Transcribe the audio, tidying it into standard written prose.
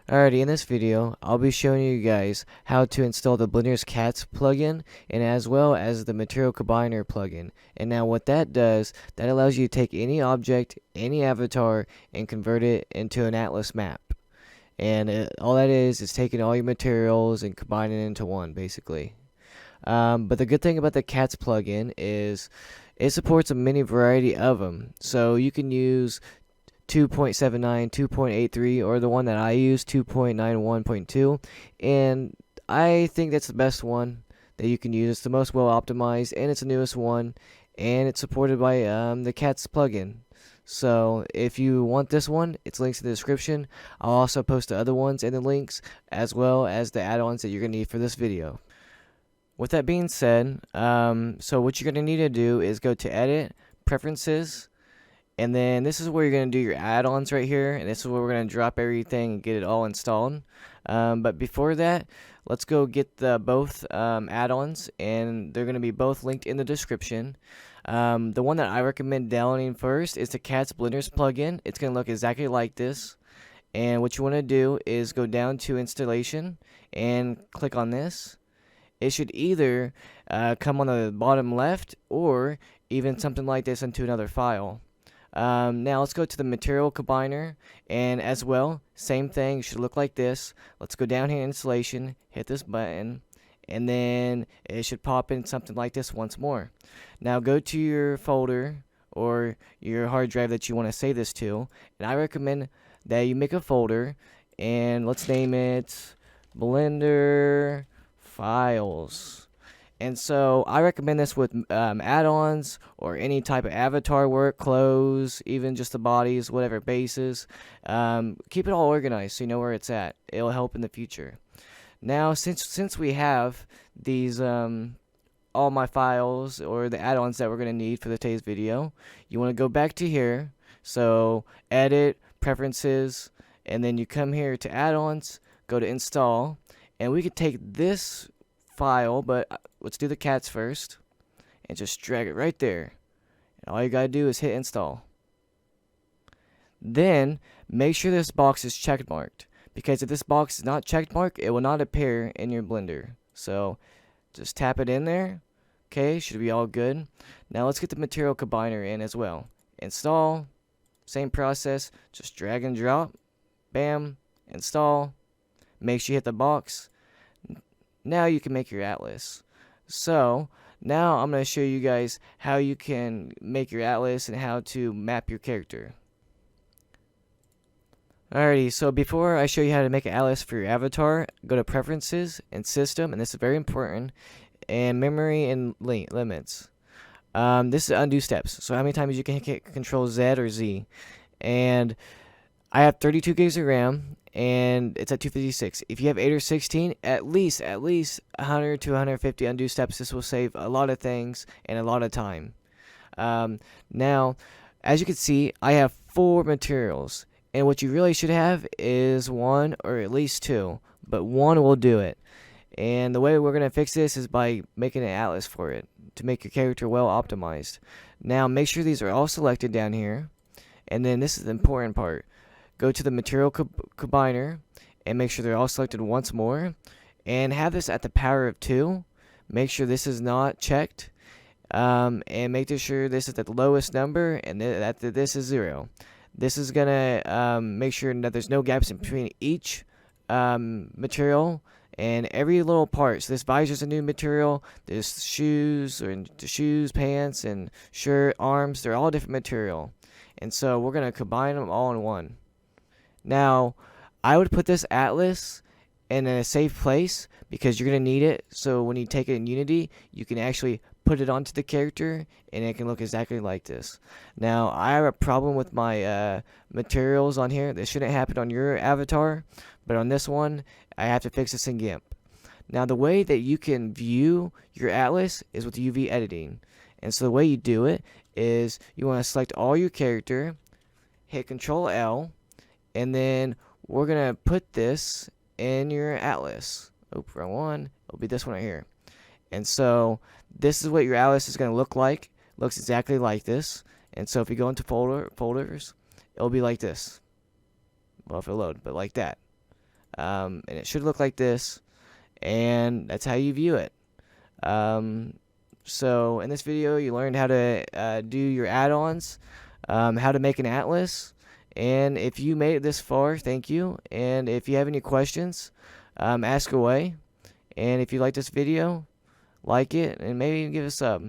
Alrighty, in this video, I'll be showing you guys how to install the Blender's Cats plugin and as well as the Material Combiner plugin. And now what that does, that allows you to take any object, any avatar, and convert it into an atlas map. And all that is taking all your materials and combining it into one, basically. But the good thing about the Cats plugin is it supports a many variety of them. So you can use 2.79, 2.83, or the one that I use, 2.91.2, and I think that's the best one that you can use. It's the most well optimized, and it's the newest one, and it's supported by the Cats plugin. So if you want this one, it's links in the description. I'll also post the other ones in the links, as well as the add-ons that you're going to need for this video. With that being said, so what you're going to need to do is go to Edit, Preferences, and then this is where you're going to do your add-ons right here, and this is where we're going to drop everything and get it all installed. But before that, let's go get the both add-ons, and they're going to be both linked in the description. The one that I recommend downloading first is the Cats Blenders plugin. It's going to look exactly like this. And what you want to do is go down to Installation and click on this. It should either come on the bottom left or even something like this into another file. Now let's go to the Material Combiner, and as well, same thing, should look like this. Let's go down here in Installation, hit this button, and then it should pop in something like this once more. Now go to your folder or your hard drive that you want to save this to, and I recommend that you make a folder, and let's name it Blender Files. And so I recommend this with add-ons or any type of avatar work, clothes, even just the bodies, whatever bases. Keep it all organized so you know where it's at. It'll help in the future. Now, since we have these all my files or the add-ons that we're going to need for today's video, you want to go back to here. So Edit, Preferences, and then you come here to Add-ons, go to Install, and we could take this file, but let's do the cats first and just drag it right there, and all you gotta do is hit install. Then make sure this box is check marked, because if this box is not check marked, it will not appear in your Blender. So just tap it in there. Okay, should be all good. Now let's get the Material Combiner in as well. Install, same process, just drag and drop, bam, install. Make sure you hit the box. Now you can make your atlas. So now I'm going to show you guys how you can make your atlas and how to map your character. Alrighty, so before I show you how to make an atlas for your avatar, go to Preferences and System, and this is very important, and Memory and Limits. This is undo steps, so how many times you can hit Control Z or Z. And I have 32 gigs of RAM, and it's at 256. If you have 8 or 16, at least 100 to 150 undo steps. This will save a lot of things and a lot of time. Now, as you can see, I have 4 materials, and what you really should have is 1 or at least 2, but 1 will do it. And the way we're going to fix this is by making an atlas for it to make your character well optimized. Now, make sure these are all selected down here, and then this is the important part. Go to the Material Combiner and make sure they're all selected once more, and have this at the power of 2. Make sure this is not checked, and make sure this is at the lowest number and that this is 0. This is gonna make sure that there's no gaps in between each material and every little part. So this visor is a new material. There's shoes, pants, and shirt, arms. They're all different material, and so we're gonna combine them all in one. Now, I would put this atlas in a safe place because you're going to need it. So when you take it in Unity, you can actually put it onto the character and it can look exactly like this. Now, I have a problem with my materials on here. This shouldn't happen on your avatar, but on this one, I have to fix this in GIMP. Now, the way that you can view your atlas is with UV editing. And so the way you do it is you want to select all your character, hit Control L, and then we're going to put this in your atlas. Oh, wrong one. It'll be this one right here. And so this is what your atlas is going to look like. It looks exactly like this. And so if you go into folders, it'll be like this. Well, if it load, but like that. and it should look like this, and that's how you view it. So in this video, you learned how to do your add-ons, how to make an atlas, and if you made it this far, thank you. And if you have any questions, ask away. And if you like this video, like it, and maybe even give us a sub.